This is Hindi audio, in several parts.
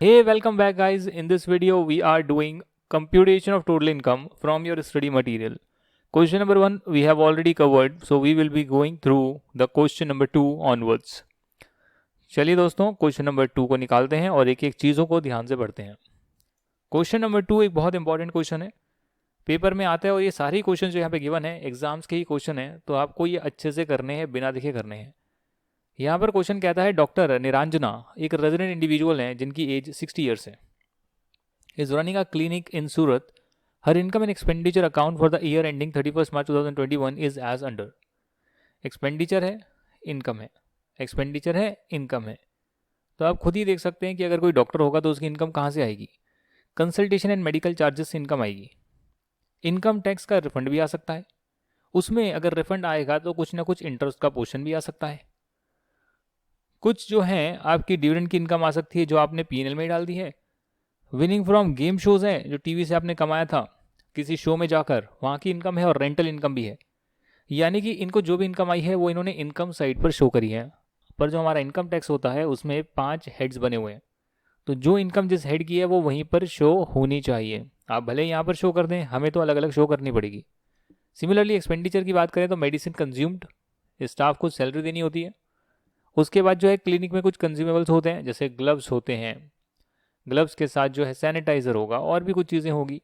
Hey, welcome back, guys. In this video, we are doing computation of total income from your study material. Question number 1 we have already covered, so we will be going through the question number 2 onwards. चलिए दोस्तों, क्वेश्चन नंबर 2 को निकालते हैं और एक एक चीज़ों को ध्यान से पढ़ते हैं. क्वेश्चन नंबर 2 एक बहुत इंपॉर्टेंट क्वेश्चन है, पेपर में आता है और ये सारे क्वेश्चन जो यहाँ पे गिवन है एग्जाम्स के ही क्वेश्चन है, तो आपको ये अच्छे से करने हैं, बिना देखे करने हैं. यहाँ पर क्वेश्चन कहता है डॉक्टर निरंजना एक रेजिडेंट इंडिविजुअल हैं जिनकी एज 60 ईयर्स है, is running a clinic in Surat. हर income and expenditure account for the year ending 31 March 2021 is as under. Expenditure है, इनकम है, एक्सपेंडिचर है, इनकम है. तो आप खुद ही देख सकते हैं कि अगर कोई डॉक्टर होगा तो उसकी इनकम कहाँ से आएगी. कंसल्टेशन एंड मेडिकल चार्जेस से इनकम आएगी. इनकम टैक्स का रिफंड भी आ सकता है, उसमें अगर रिफंड आएगा तो कुछ ना कुछ इंटरेस्ट का पोर्शन भी आ सकता है. कुछ जो है आपकी डिविडेंड की इनकम आ सकती है जो आपने पीएनएल में डाल दी है. विनिंग फ्रॉम गेम शोज है जो टीवी से आपने कमाया था किसी शो में जाकर, वहाँ की इनकम है. और रेंटल इनकम भी है, यानी कि इनको जो भी इनकम आई है वो इन्होंने इनकम साइड पर शो करी है. पर जो हमारा इनकम टैक्स होता है उसमें 5 हेड्स बने हुए हैं, तो जो इनकम जिस हेड की है वो वहीं पर शो होनी चाहिए. आप भले यहाँ पर शो कर दें, हमें तो अलग अलग शो करनी पड़ेगी. सिमिलरली एक्सपेंडिचर की बात करें तो मेडिसिन कंज्यूम्ड, स्टाफ को सैलरी देनी होती है. उसके बाद जो है क्लिनिक में कुछ कंज्यूमेबल्स होते हैं, जैसे ग्लव्स होते हैं, ग्लव्स के साथ जो है सैनिटाइज़र होगा और भी कुछ चीज़ें होगी.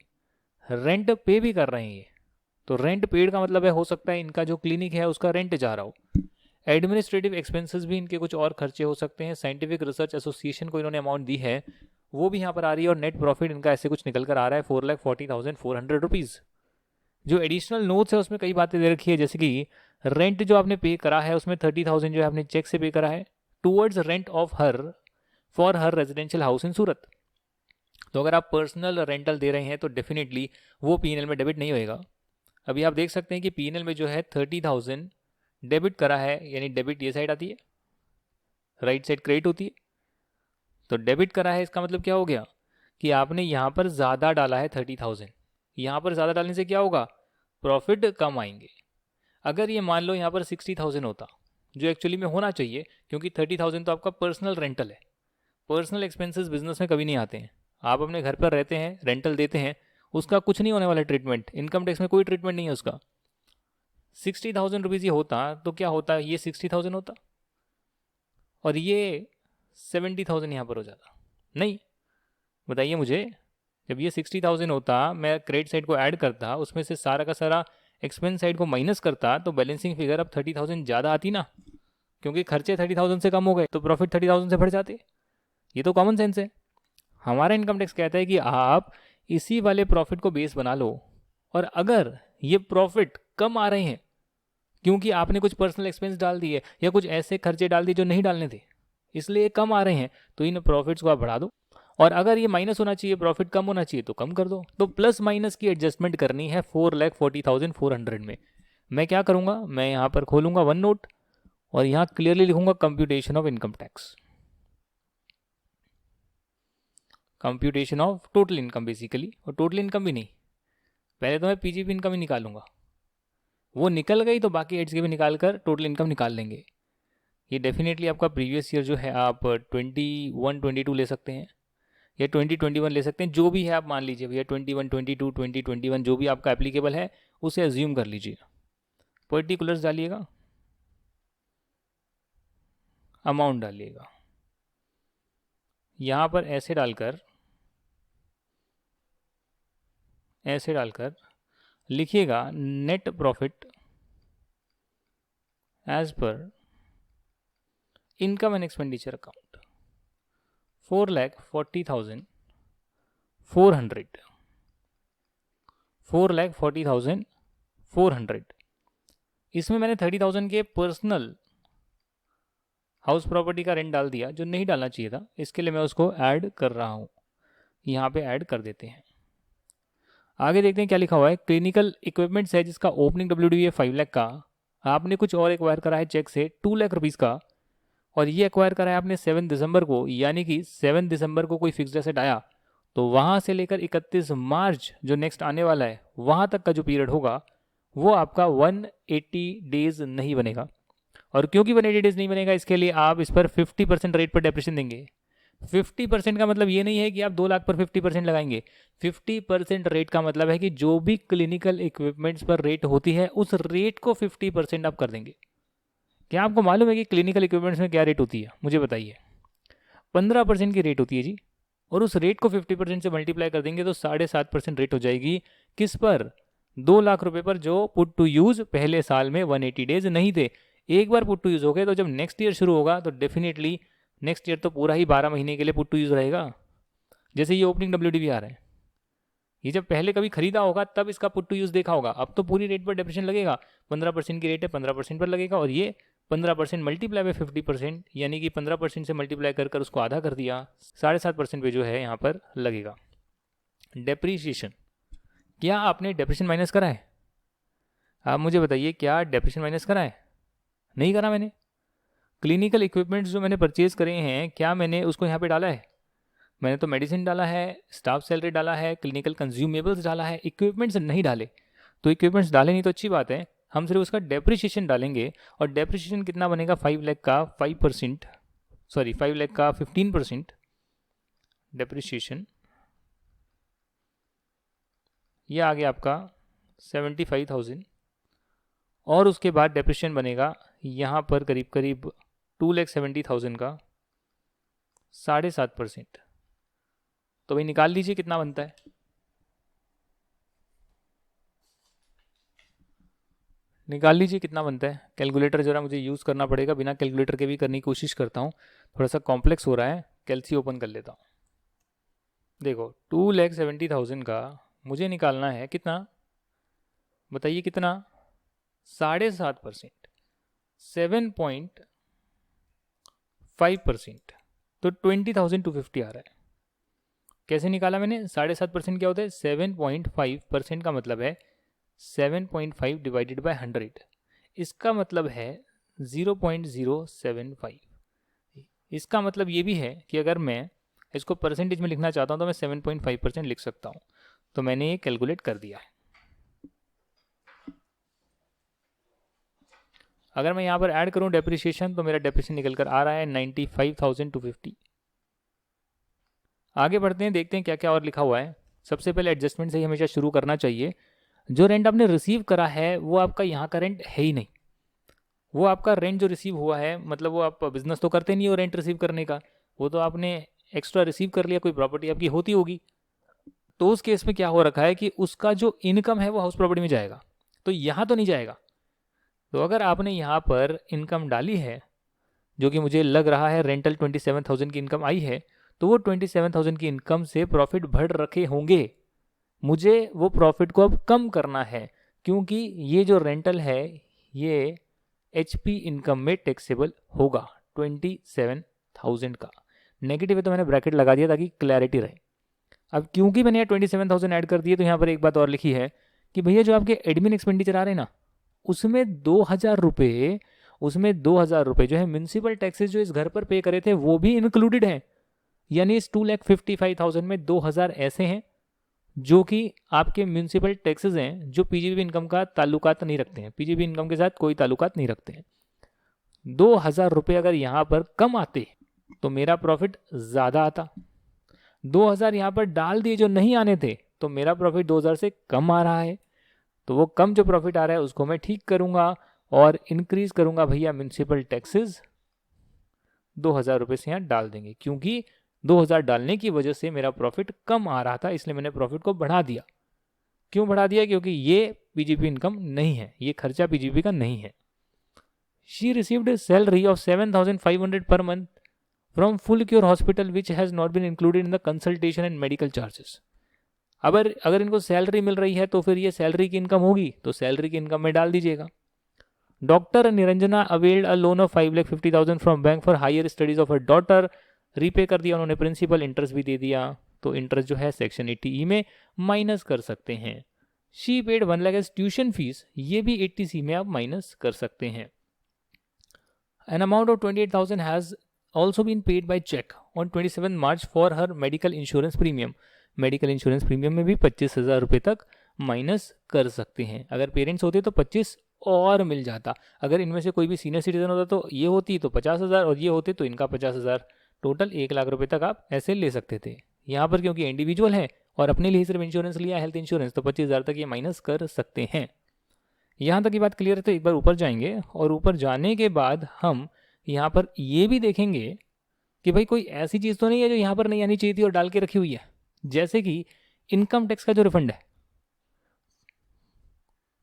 रेंट पे भी कर रहे हैं ये, तो रेंट पेड का मतलब है हो सकता है इनका जो क्लिनिक है उसका रेंट जा रहा हो. एडमिनिस्ट्रेटिव एक्सपेंसेस भी इनके कुछ और खर्चे हो सकते हैं. साइंटिफिक रिसर्च एसोसिएशन को इन्होंने अमाउंट दी है वो भी यहाँ पर आ रही है. और नेट प्रॉफिट इनका ऐसे कुछ निकल कर आ रहा है 4,40,400 रुपीज़. जो एडिशनल नोट्स है उसमें कई बातें दे रखी है, जैसे कि रेंट जो आपने पे करा है उसमें 30,000 जो है आपने चेक से पे करा है towards rent of her for her residential house in Surat. तो अगर आप पर्सनल रेंटल दे रहे हैं तो डेफिनेटली वो पीएनएल में डेबिट नहीं होएगा. अभी आप देख सकते हैं कि पीएनएल में जो है 30,000 डेबिट करा है, यानी डेबिट ये साइड आती है, राइट साइड क्रेडिट होती है. तो डेबिट करा है इसका मतलब क्या हो गया कि आपने यहाँ पर ज़्यादा डाला है 30,000. यहाँ पर ज़्यादा डालने से क्या होगा, प्रॉफिट कम आएंगे. अगर ये मान लो यहाँ पर 60,000 होता, जो एक्चुअली में होना चाहिए, क्योंकि 30,000 तो आपका पर्सनल रेंटल है. पर्सनल एक्सपेंसेस बिजनेस में कभी नहीं आते हैं. आप अपने घर पर रहते हैं, रेंटल देते हैं, उसका कुछ नहीं होने वाला ट्रीटमेंट. इनकम टैक्स में कोई ट्रीटमेंट नहीं है उसका. 60,000 रुपीज़ ये होता तो क्या होता, ये 60,000 होता और ये 70,000 यहाँ पर हो जाता. नहीं, बताइए मुझे, जब ये 60,000 होता, मैं क्रेडिट साइड को ऐड करता, उसमें से सारा का सारा एक्सपेंस साइड को माइनस करता, तो बैलेंसिंग फिगर अब 30,000 ज़्यादा आती ना, क्योंकि खर्चे 30,000 से कम हो गए तो प्रॉफिट 30,000 से बढ़ जाते. ये तो कॉमन सेंस है. हमारा इनकम टैक्स कहता है कि आप इसी वाले प्रॉफिट को बेस बना लो, और अगर ये प्रॉफिट कम आ रहे हैं क्योंकि आपने कुछ पर्सनल एक्सपेंस डाल दिए या कुछ ऐसे खर्चे डाल दिए जो नहीं डालने थे, इसलिए कम आ रहे हैं, तो इन प्रॉफिट्स को आप बढ़ा दो. और अगर ये माइनस होना चाहिए, प्रॉफिट कम होना चाहिए, तो कम कर दो. तो प्लस माइनस की एडजस्टमेंट करनी है 4,40,400 में. मैं क्या करूँगा, मैं यहाँ पर खोलूँगा वन नोट और यहाँ क्लियरली लिखूँगा computation of income tax, computation of total income basically. और टोटल इनकम भी नहीं, पहले तो मैं पीजीपी इनकम ही निकालूंगा. वो निकल गई तो बाकी एड्स के भी निकाल कर टोटल इनकम निकाल लेंगे. ये डेफिनेटली आपका प्रीवियस ईयर जो है आप 21-22 ले सकते हैं या 2021 ले सकते हैं, जो भी है आप मान लीजिए भैया 21, 22, 2021 जो भी आपका एप्लीकेबल है उसे एज्यूम कर लीजिए. पर्टिकुलर्स डालिएगा, अमाउंट डालिएगा, यहाँ पर ऐसे डालकर लिखिएगा net profit as per income and expenditure account 4,40,400, 4,40,400. इसमें मैंने 30,000 के पर्सनल हाउस प्रॉपर्टी का रेंट डाल दिया जो नहीं डालना चाहिए था, इसके लिए मैं उसको ऐड कर रहा हूँ. यहाँ पे ऐड कर देते हैं. आगे देखते हैं क्या लिखा हुआ है. क्लिनिकल इक्विपमेंट्स है जिसका ओपनिंग WDV है 5 लाख का. आपने कुछ और एक्वायर करा है चेक से 2 लाख रुपीज़ का, और ये एक्वायर करा है आपने 7 दिसंबर को, यानी कि 7 दिसंबर को कोई फिक्स्ड एसेट आया तो वहाँ से लेकर 31 मार्च जो नेक्स्ट आने वाला है वहाँ तक का जो पीरियड होगा वो आपका 180 डेज नहीं बनेगा. और क्योंकि 180 डेज नहीं बनेगा, इसके लिए आप इस पर 50% रेट पर डेप्रिसिएशन देंगे. 50% का मतलब ये नहीं है कि आप 2 लाख पर 50% लगाएंगे। 50% रेट का मतलब है कि जो भी क्लिनिकल इक्विपमेंट्स पर रेट होती है उस रेट को 50% आप कर देंगे। क्या आपको मालूम है कि क्लिनिकल इक्विपमेंट्स में क्या रेट होती है? मुझे बताइए। 15% की रेट होती है जी, और उस रेट को 50% से मल्टीप्लाई कर देंगे तो 7.5% रेट हो जाएगी। किस पर? 2 लाख रुपए पर, जो पुट टू यूज़ पहले साल में 180 डेज नहीं थे। एक बार पुट टू यूज़ हो गए तो जब नेक्स्ट ईयर शुरू होगा तो डेफिनेटली नेक्स्ट ईयर तो पूरा ही 12 महीने के लिए पुट टू यूज़ रहेगा। जैसे ये ओपनिंग WDVR है, ये जब पहले कभी खरीदा होगा तब इसका पुट टू यूज़ देखा होगा, अब तो पूरी रेट पर डेप्रिसिएशन लगेगा। 15% की रेट है, 15% पर लगेगा, और ये 15% मल्टीप्लाई बाय 50%, यानी कि 15% से मल्टीप्लाई कर कर उसको आधा कर दिया, 7.5% पे जो है यहाँ पर लगेगा। डेप्रीशिएशन, क्या आपने डेप्रिसिएशन माइनस करा है? आप मुझे बताइए, क्या डेप्रिसिएशन माइनस करा है? नहीं करा मैंने। क्लिनिकल इक्विपमेंट्स जो मैंने परचेज करे हैं, क्या मैंने उसको यहाँ पे डाला है? मैंने तो मेडिसिन डाला है, स्टाफ सैलरी डाला है, क्लिनिकल कंज्यूमेबल्स डाला है, इक्विपमेंट्स नहीं डाले। तो इक्विपमेंट्स डाले नहीं तो अच्छी बात है, हम सिर्फ उसका डेप्रिसिएशन डालेंगे। और डेप्रिसिएशन कितना बनेगा? 5 लाख का 5%, सॉरी 5 लाख का 15% डेप्रिसिएशन, ये आ गया आपका 75,000। और उसके बाद डेप्रिसिएशन बनेगा यहाँ पर करीब करीब 2,70,000 का 7.5%। तो भाई निकाल लीजिए कितना बनता है। निकाल लीजिए कितना बनता है। कैलकुलेटर जरा मुझे यूज़ करना पड़ेगा, बिना कैलकुलेटर के भी करने की कोशिश करता हूँ, थोड़ा सा कॉम्प्लेक्स हो रहा है। कैलसी ओपन कर लेता हूँ। देखो 2,70,000 का मुझे निकालना है कितना, बताइए कितना? 7.5%, 7.5%, तो 20,250 आ रहा है। कैसे निकाला मैंने? 7.5% क्या होता है? 7.5% का मतलब है 7.5 डिवाइडेड बाय 100, इसका मतलब है 0.075। इसका मतलब ये भी है कि अगर मैं इसको परसेंटेज में लिखना चाहता हूँ तो मैं 7.5% लिख सकता हूँ। तो मैंने ये कैलकुलेट कर दिया है। अगर मैं यहाँ पर ऐड करूँ डेप्रिसिएशन तो मेरा डेप्रिसिएशन निकल कर आ रहा है 95,250। आगे बढ़ते हैं, देखते हैं क्या क्या और लिखा हुआ है। सबसे पहले एडजस्टमेंट से ही हमेशा शुरू करना चाहिए। जो रेंट आपने रिसीव करा है वो आपका यहाँ का रेंट है ही नहीं। वो आपका रेंट जो रिसीव हुआ है, मतलब वो आप बिजनेस तो करते नहीं हो रेंट रिसीव करने का, वो तो आपने एक्स्ट्रा रिसीव कर लिया, कोई प्रॉपर्टी आपकी होती होगी। तो उस केस में क्या हो रखा है कि उसका जो इनकम है वो हाउस प्रॉपर्टी में जाएगा, तो यहाँ तो नहीं जाएगा। तो अगर आपने यहाँ पर इनकम डाली है, जो कि मुझे लग रहा है रेंटल 27,000 की इनकम आई है, तो वो 27,000 की इनकम से प्रॉफिट बढ़ रखे होंगे। मुझे वो प्रॉफिट को अब कम करना है, क्योंकि ये जो रेंटल है ये HP इनकम में टैक्सेबल होगा 27,000 का। नेगेटिव है तो मैंने ब्रैकेट लगा दिया ताकि क्लैरिटी रहे। अब क्योंकि मैंने यहाँ 27,000 ऐड कर दिए, तो यहाँ पर एक बात और लिखी है कि भैया जो आपके एडमिन एक्सपेंडिचर आ रहे हैं ना, उसमें 2,000 रुपये, उसमें 2,000 रुपये जो है म्यूनसिपल टैक्सेस जो इस घर पर पे करे थे वो भी इंक्लूडेड हैं। यानी इस 2,55,000 में 2,000 ऐसे हैं जो कि आपके म्यूनसिपल टैक्सेस हैं, जो PGB इनकम का ताल्लुकात नहीं रखते हैं, PGB इनकम के साथ कोई ताल्लुकात नहीं रखते हैं। 2,000 रुपये अगर यहाँ पर कम आते तो मेरा प्रॉफिट ज़्यादा आता। 2,000 यहाँ पर डाल दिए जो नहीं आने थे, तो मेरा प्रॉफिट 2,000 से कम आ रहा है। तो वो कम जो प्रॉफिट आ रहा है उसको मैं ठीक करूँगा और इंक्रीज करूँगा भैया म्यूनसिपल टैक्सेस, 2,000 रुपये से यहाँ डाल देंगे, क्योंकि 2,000 डालने की वजह से मेरा प्रॉफिट कम आ रहा था, इसलिए मैंने प्रॉफिट को बढ़ा दिया। क्यों बढ़ा दिया? क्योंकि ये PGB इनकम नहीं है, ये खर्चा PGB का नहीं है। She received salary of 7,500 per month from full cure hospital which has not been included in the consultation and medical charges. अगर इनको सैलरी मिल रही है तो फिर ये सैलरी की इनकम होगी, तो सैलरी की इनकम में डाल दीजिएगा। Doctor Niranjana availed a loan of 5,50,000 from bank for higher studies of her daughter. Repay कर दिया उन्होंने, प्रिंसिपल इंटरेस्ट भी दे दिया, तो इंटरेस्ट जो है सेक्शन 80E में माइनस कर सकते हैं। She paid 1 lakh as tuition fees, ये भी 80C में आप माइनस कर सकते हैं। An amount of 28,000 has also been paid by cheque on 27 March for her medical insurance premium. Medical insurance premium में भी 25,000 रुपये तक माइनस कर सकते हैं। अगर पेरेंट्स होते तो 25 और मिल जाता, अगर इनमें से कोई भी सीनियर सिटीजन होता तो ये होती तो 50,000, और ये होते तो इनका 50,000 टोटल 1 लाख रुपए तक आप ऐसे ले सकते थे। यहाँ पर क्योंकि इंडिविजुअल है और अपने लिए सिर्फ इंश्योरेंस लिया, हेल्थ इंश्योरेंस, तो 25,000 तक ये माइनस कर सकते हैं। यहाँ तक की बात क्लियर है। तो एक बार ऊपर जाएंगे और ऊपर जाने के बाद हम यहाँ पर ये भी देखेंगे कि भाई कोई ऐसी चीज़ तो नहीं है जो यहाँ पर नहीं आनी चाहिए थी और डाल के रखी हुई है। जैसे कि इनकम टैक्स का जो रिफंड है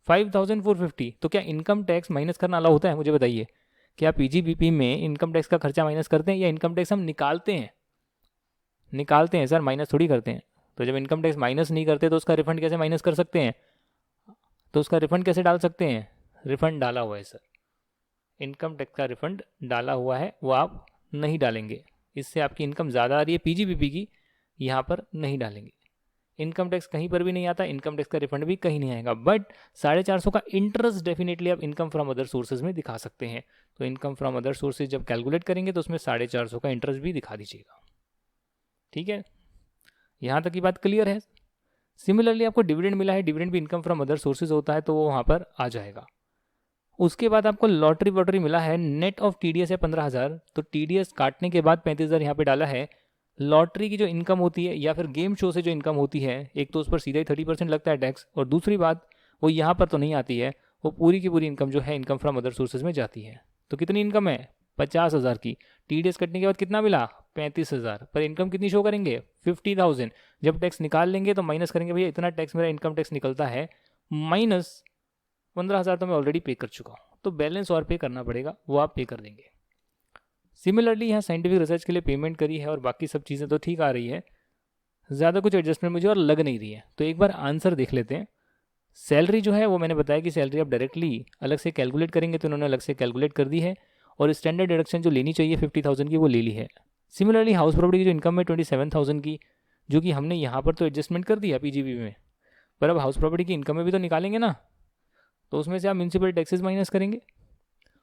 5,450, तो क्या इनकम टैक्स माइनस करना अलाउ होता है? मुझे बताइए, क्या पीजीबीपी में इनकम टैक्स का खर्चा माइनस करते हैं या इनकम टैक्स हम निकालते हैं? निकालते हैं सर, माइनस थोड़ी करते हैं। तो जब इनकम टैक्स माइनस नहीं करते तो उसका रिफंड कैसे माइनस कर सकते हैं? तो उसका रिफंड कैसे डाल सकते हैं? रिफंड डाला हुआ है सर, इनकम टैक्स का रिफंड डाला हुआ है, वो आप नहीं डालेंगे। इससे आपकी इनकम ज़्यादा आ रही है पीजीबीपी की, यहाँ पर नहीं डालेंगे। इनकम टैक्स कहीं पर भी नहीं आता, इनकम टैक्स का रिफंड भी कहीं नहीं आएगा। बट 450 का इंटरेस्ट डेफिनेटली आप इनकम फ्रॉम अदर सोर्सेज में दिखा सकते हैं। तो इनकम फ्रॉम अदर सोर्सेज जब कैलकुलेट करेंगे तो उसमें 450 का इंटरेस्ट भी दिखा दीजिएगा। ठीक है, यहाँ तक की बात क्लियर है। सिमिलरली आपको डिविडेंड मिला है, डिविडेंड भी इनकम फ्रॉम अदर सोर्सेज होता है, तो वो वहाँ पर आ जाएगा। उसके बाद आपको लॉटरी वॉटरी मिला है, नेट ऑफ टीडीएस है 15,000, तो टीडीएस काटने के बाद 35,000 यहाँ पे डाला है। लॉटरी की जो इनकम होती है या फिर गेम शो से जो इनकम होती है, एक तो उस पर सीधा ही 30% लगता है टैक्स, और दूसरी बात वो यहाँ पर तो नहीं आती है, वो पूरी की पूरी इनकम जो है इनकम फ्रॉम अदर सोर्सेज में जाती है। तो कितनी इनकम है? 50,000 की। टीडीएस कटने के बाद कितना मिला? 35,000। पर इनकम कितनी शो करेंगे? 50,000। जब टैक्स निकाल लेंगे तो माइनस करेंगे, भैया इतना टैक्स मेरा इनकम टैक्स निकलता है, माइनस 15,000 तो मैं ऑलरेडी पे कर चुका हूँ, तो बैलेंस और पे करना पड़ेगा, वो आप पे कर देंगे। सिमिलरली यहाँ साइंटिफिक रिसर्च के लिए पेमेंट करी है और बाकी सब चीज़ें तो ठीक आ रही है, ज़्यादा कुछ एडजस्टमेंट मुझे और लग नहीं रही है। तो एक बार आंसर देख लेते हैं। सैलरी जो है वो मैंने बताया कि सैलरी आप डायरेक्टली अलग से कैलकुलेट करेंगे, तो उन्होंने अलग से कैलकुलेट कर दी है और स्टैंडर्ड डिडक्शन जो लेनी चाहिए 50,000 की वो ले ली है। सिमिलरली हाउस प्रॉपर्टी की जो इनकम है 27,000 की, जो कि हमने यहाँ पर तो एडजस्टमेंट कर दिया पीजीबी में, पर अब हाउस प्रॉपर्टी की इनकम में भी तो निकालेंगे ना, तो उसमें से आप म्यूनसिपल टैक्सेस माइनस करेंगे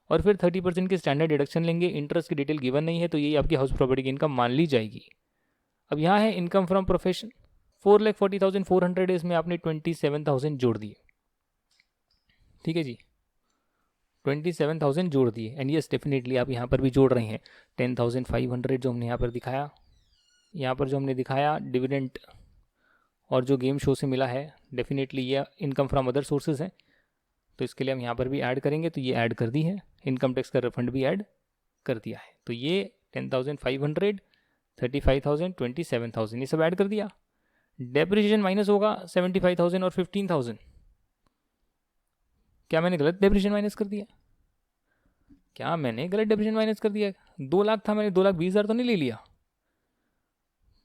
और फिर 30% की स्टैंडर्ड डिडक्शन लेंगे। इंटरेस्ट की डिटेल गिवन नहीं है, तो यही आपकी हाउस प्रॉपर्टी की इनकम मान ली जाएगी। अब यहाँ है इनकम फ्रॉम प्रोफेशन 4,40,400, इसमें आपने 27,000 जोड़ दिए। ठीक है जी, 27,000 जोड़ दिए। एंड यस डेफिनेटली आप यहाँ पर भी जोड़ रहे हैं 10,500 जो हमने यहाँ पर दिखाया, यहाँ पर जो हमने दिखाया डिविडेंड और जो गेम शो से मिला है, डेफिनेटली ये इनकम फ्रॉम अदर सोर्सेज है, तो इसके लिए हम यहाँ पर भी ऐड करेंगे। तो ये ऐड कर दी है, इनकम टैक्स का रिफंड भी ऐड कर दिया है। तो ये 10,500, 35,000, 27,000 ये सब ऐड कर दिया। डेप्रिसिएशन माइनस होगा 75,000 और 15,000। क्या मैंने गलत डेप्रिसिएशन माइनस कर दिया? क्या मैंने गलत डेप्रिसिएशन माइनस कर दिया? 2 लाख था, मैंने 2,20,000 तो नहीं ले लिया?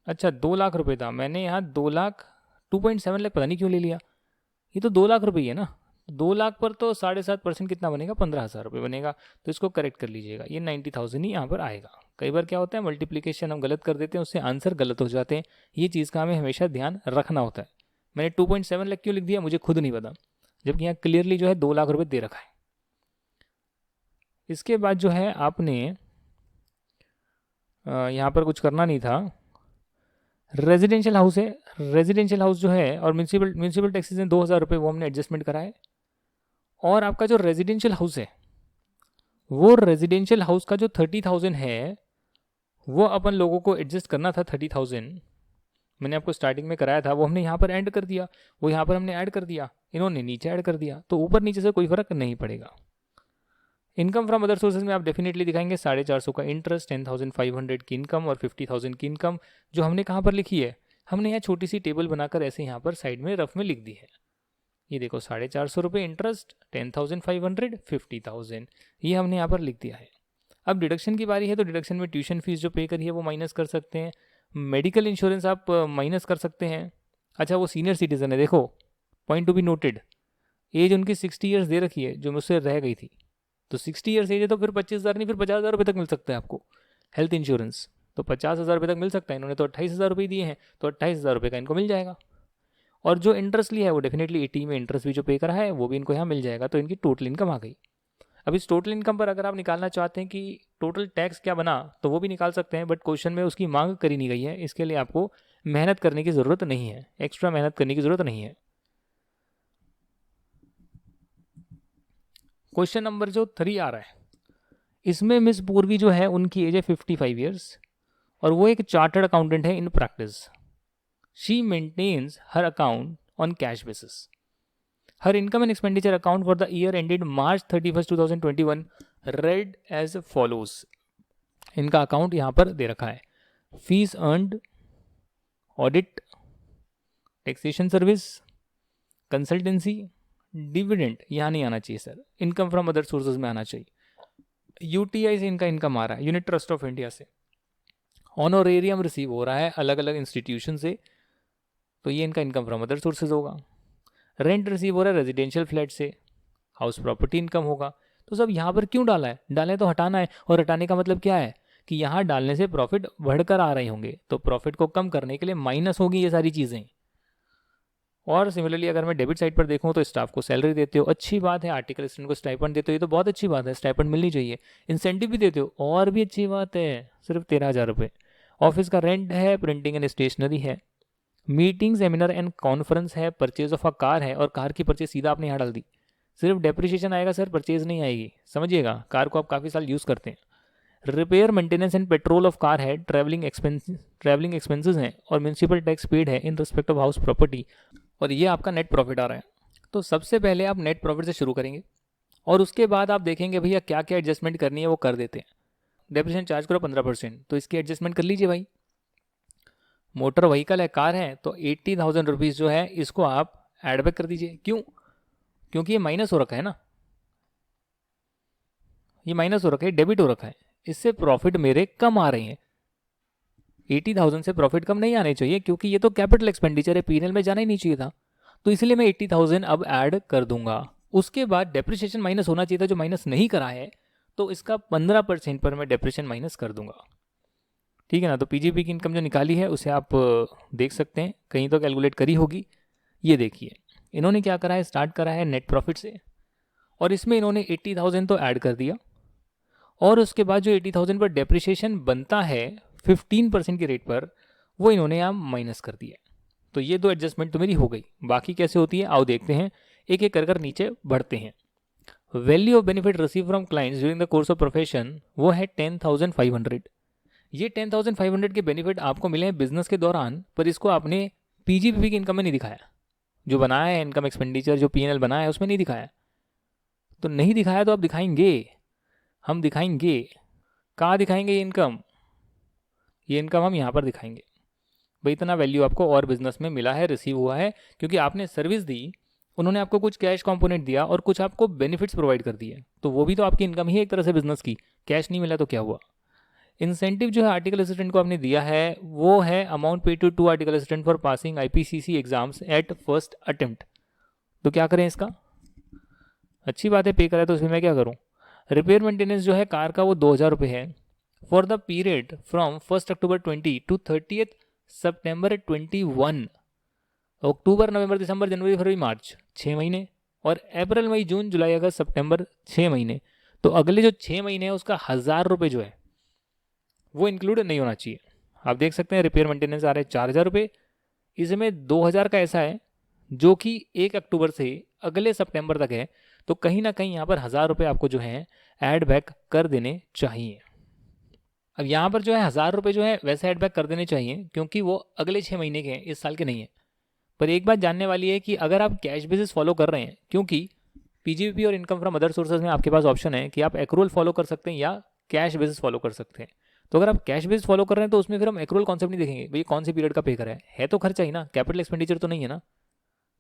अच्छा 2 लाख रुपए था, मैंने यहाँ 2 लाख 2.7 लाख पता नहीं क्यों ले लिया। ये तो 2 लाख रुपए ही है ना, 2 लाख पर तो 7.5% कितना बनेगा? 15,000 रुपये बनेगा। तो इसको करेक्ट कर लीजिएगा, ये 90,000 ही यहाँ पर आएगा। कई बार क्या होता है मल्टीप्लिकेशन हम गलत कर देते हैं, उससे आंसर गलत हो जाते हैं, ये चीज़ का हमें हमेशा ध्यान रखना होता है। मैंने 2.7 लाख क्यों लिख दिया मुझे खुद नहीं पता, जबकि यहाँ क्लियरली जो है 2 लाख रुपये दे रखा है। इसके बाद जो है आपने यहाँ पर कुछ करना नहीं था। रेजिडेंशियल हाउस है, रेजिडेंशियल हाउस जो है और म्यूनसिपल टैक्सेस हैं 2,000 रुपये, वो हमने एडजस्टमेंट करा है। और आपका जो रेजिडेंशियल हाउस है, वो रेजिडेंशियल हाउस का जो 30,000 है वो अपन लोगों को एडजस्ट करना था। 30,000 मैंने आपको स्टार्टिंग में कराया था, वो हमने यहाँ पर ऐड कर दिया, वो यहाँ पर हमने ऐड कर दिया, इन्होंने नीचे ऐड कर दिया, तो ऊपर नीचे से कोई फर्क नहीं पड़ेगा। इनकम फ्रॉम अदर सोर्सेज में आप डेफिनेटली दिखाएंगे 450 का इंटरेस्ट, 10,500 की इनकम और 50,000 की इनकम, जो हमने कहाँ पर लिखी है, हमने यहाँ छोटी सी टेबल बनाकर ऐसे यहाँ पर साइड में रफ में लिख दी है। ये देखो 450 रुपये इंटरेस्ट, 10,500, 50,000, ये हमने यहाँ पर लिख दिया है। अब डिडक्शन की बारी है, तो डिडक्शन में ट्यूशन फीस जो पे करी है वो माइनस कर सकते हैं, मेडिकल इंश्योरेंस आप माइनस कर सकते हैं। अच्छा वो सीनियर सिटीज़न है, देखो point to be noted, as उनकी 60 ईयर्स दे रखी है जो मुझसे रह गई थी, तो 60 ईयर्स एज है तो फिर 25,000 नहीं फिर 50,000 रुपये तक मिल सकता है आपको हेल्थ इंश्योरेंस, तो 50,000 रुपये तक मिल सकता है। इन्होंने तो 28,000 रुपये दिए हैं, तो 28,000 रुपये का इनको मिल जाएगा। और जो इंटरेस्ट लिया है वो डेफिनेटली 80 में इंटरेस्ट भी जो पे करा है वो भी इनको यहाँ मिल जाएगा, तो इनकी टोटल इनकम आ गई। अब इस टोटल इनकम पर अगर आप निकालना चाहते हैं कि टोटल टैक्स क्या बना, तो वो भी निकाल सकते हैं, बट क्वेश्चन में उसकी मांग करी नहीं गई है, इसके लिए आपको मेहनत करने की ज़रूरत नहीं है, एक्स्ट्रा मेहनत करने की ज़रूरत नहीं है। क्वेश्चन नंबर जो 3 आ रहा है, इसमें मिस पूर्वी जो है उनकी एज है 55 ईयर्स और वो एक चार्टर्ड अकाउंटेंट है in practice. She maintains her account on cash basis. Her income and expenditure account for the year ended March 31, 2021 read as follows. इनका अकाउंट यहाँ पर दे रखा है। Fees earned, audit, taxation service, consultancy, dividend यहाँ नहीं आना चाहिए sir, income from other sources में आना चाहिए। यूटीआई से इनका इनकम आ रहा है, यूनिट ट्रस्ट ऑफ इंडिया से। ऑनोरेरियम रिसीव हो रहा है अलग अलग इंस्टीट्यूशन से, तो ये इनका इनकम फ्रॉम अदर सोर्सेज होगा। रेंट रिसीव हो रहा है रेजिडेंशियल फ्लैट से, हाउस प्रॉपर्टी इनकम होगा। तो सब यहाँ पर क्यों डाला है? डाला है तो हटाना है, और हटाने का मतलब क्या है कि यहाँ डालने से प्रॉफिट बढ़कर आ रहे होंगे, तो प्रॉफिट को कम करने के लिए माइनस होगी ये सारी चीज़ें। और सिमिलरली अगर मैं डेबिट साइड पर देखूँ तो स्टाफ को सैलरी देते हो, अच्छी बात है। आर्टिकल असिस्टेंट को स्टाइपेंड देते हो, ये तो बहुत अच्छी बात है, स्टाइपेंड मिलनी चाहिए। इंसेंटिव भी देते हो, और भी अच्छी बात है, सिर्फ 13,000 रुपये। ऑफिस का रेंट है, प्रिंटिंग एंड स्टेशनरी है, मीटिंग सेमिनार एंड कॉन्फ्रेंस है, परचेज ऑफ अ कार है, और कार की परचेज सीधा आपने यहाँ डाल दी। सिर्फ डेप्रिसिएशन आएगा सर, परचेज नहीं आएगी, समझिएगा। कार को आप काफ़ी साल यूज़ करते हैं। Repair, maintenance and petrol of car है, ट्रैवलिंग एक्सपेंसेस हैं, और म्यूनसिपल टैक्स पेड है in respect of house property, और ये आपका नेट प्रॉफिट आ रहा है। तो सबसे पहले आप नेट प्रॉफिट से शुरू करेंगे, और उसके बाद आप देखेंगे भैया क्या क्या एडजस्टमेंट करनी है, वो कर देते हैं। डेप्रिसिएशन चार्ज करो 15%, तो इसकी एडजस्टमेंट कर लीजिए भाई। मोटर व्हीकल है, कार है, तो 80,000 रुपीज़ जो है इसको आप एड बैक कर दीजिए। क्यों? क्योंकि ये माइनस हो रखा है ना, ये माइनस हो रखा है, डेबिट हो रखा है, इससे प्रॉफिट मेरे कम आ रहे हैं। 80,000 से प्रॉफिट कम नहीं आने चाहिए, क्योंकि ये तो कैपिटल एक्सपेंडिचर है, पीएनएल में जाना ही नहीं चाहिए था। तो इसलिए मैं 80,000 अब ऐड कर दूंगा। उसके बाद डेप्रिसिएशन माइनस होना चाहिए था, जो माइनस नहीं करा है, तो इसका 15% पर मैं डेप्रिसिएशन माइनस कर दूंगा। ठीक है ना। तो पीजीपी की इनकम जो निकाली है उसे आप देख सकते हैं, कहीं तो कैलकुलेट करी होगी। ये देखिए इन्होंने क्या करा है, स्टार्ट करा है नेट प्रॉफिट से, और इसमें इन्होंने 80,000 तो ऐड कर दिया, और उसके बाद जो 80,000 पर डेप्रिसिएशन बनता है 15% के रेट पर, वो इन्होंने यहाँ माइनस कर दिया। तो ये दो एडजस्टमेंट तो मेरी हो गई। बाकी कैसे होती है आओ देखते हैं, एक एक कर नीचे बढ़ते हैं। Value of benefit receive from clients during the course of profession, वो है 10,500। ये 10,500 के बेनिफिट आपको मिले हैं बिजनेस के दौरान, पर इसको आपने पीजीपीपी की इनकम में नहीं दिखाया। जो बनाया है इनकम एक्सपेंडिचर, जो पीएनएल बनाया है उसमें नहीं दिखाया। तो नहीं दिखाया तो आप दिखाएंगे, हम दिखाएंगे। कहाँ दिखाएंगे ये इनकम? ये इनकम हम यहाँ पर दिखाएंगे। भाई इतना वैल्यू आपको और बिजनेस में मिला है, रिसीव हुआ है, क्योंकि आपने सर्विस दी, उन्होंने आपको कुछ कैश कंपोनेंट दिया और कुछ आपको बेनिफिट्स प्रोवाइड कर दिए, तो वो भी तो आपकी इनकम ही है एक तरह से बिजनेस की। कैश नहीं मिला तो क्या हुआ? इंसेंटिव जो है आर्टिकल असिस्टेंट को आपने दिया है, वो है amount pay to article assistant for passing IPCC exams at first attempt. तो क्या करें इसका? अच्छी बात है, पे करा है तो इसमें मैं क्या करूँ? रिपेयर मेंटेनेंस जो है कार का वो 2,000 रुपये है, for the period from 1 October 20 to 30 September 21। अक्टूबर, नवंबर, दिसंबर, जनवरी, फरवरी, मार्च 6 महीने, और अप्रैल, मई, जून, जुलाई, अगस्त, सितंबर 6 महीने। तो अगले जो 6 महीने हैं उसका 1,000 रुपये जो है वो इंक्लूड नहीं होना चाहिए। आप देख सकते हैं रिपेयर मेंटेनेंस आ रहे हैं 4,000 रुपये, इसमें 2,000 का ऐसा है जो कि 1 अक्टूबर से अगले सितंबर तक है, तो कहीं ना कहीं यहाँ पर 1,000 रुपये आपको जो है ऐड बैक कर देने चाहिए। अब यहाँ पर जो है 1,000 रुपये जो है वैसे ऐड बैक कर देने चाहिए, क्योंकि वो अगले 6 महीने के हैं, इस साल के नहीं है। पर एक बात जानने वाली है कि अगर आप कैश बेसिस फॉलो कर रहे हैं, क्योंकि पीजीपी और इनकम फ्रॉम अदर सोर्सेज में आपके पास ऑप्शन है कि आप एक्रूअल फॉलो कर सकते हैं या कैश बेसिस फॉलो कर सकते हैं। तो अगर आप कैश बेस फॉलो कर रहे हैं तो उसमें फिर हम एक्रूअल कॉन्सेप्ट नहीं देखेंगे, भाई कौन से पीरियड का पे करा है तो खर्चा ही ना, कैपिटल एक्सपेंडिचर तो नहीं है ना।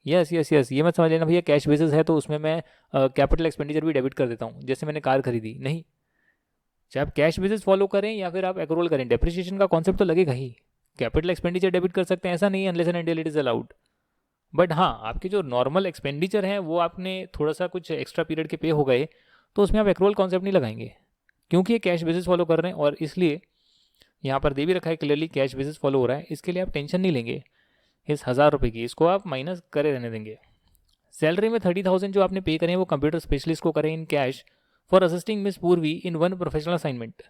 यस यस यस, ये मत समझ लेना भैया कैश बेसिस है तो उसमें मैं कैपिटल एक्सपेंडिचर भी डेबिट कर देता हूँ, जैसे मैंने कार खरीदी, नहीं। चाहे आप कैश बेसिस फॉलो करें या फिर आप एक्रूअल करें, डेप्रिसिएशन का कॉन्सेप्ट तो लगेगा ही। कैपिटल एक्सपेंडिचर डेबिट कर सकते हैं, ऐसा नहीं है unless and until it is allowed. But हाँ, आपके जो नॉर्मल एक्सपेंडिचर हैं वो आपने थोड़ा सा कुछ एक्स्ट्रा पीरियड के पे हो गए, तो उसमें आप एक्रूअल कॉन्सेप्ट नहीं लगाएंगे, क्योंकि ये कैश बेसिस फॉलो कर रहे हैं। और इसलिए यहाँ पर दे भी रखा है क्लियरली कैश बेसिस फॉलो हो रहा है, इसके लिए आप टेंशन नहीं लेंगे। इस 1,000 रुपये की इसको आप माइनस करे रहने देंगे। सैलरी में 30,000 जो आपने पे करें वो कंप्यूटर स्पेशलिस्ट को करें in cash for assisting miss पूर्वी इन वन प्रोफेशनल असाइनमेंट।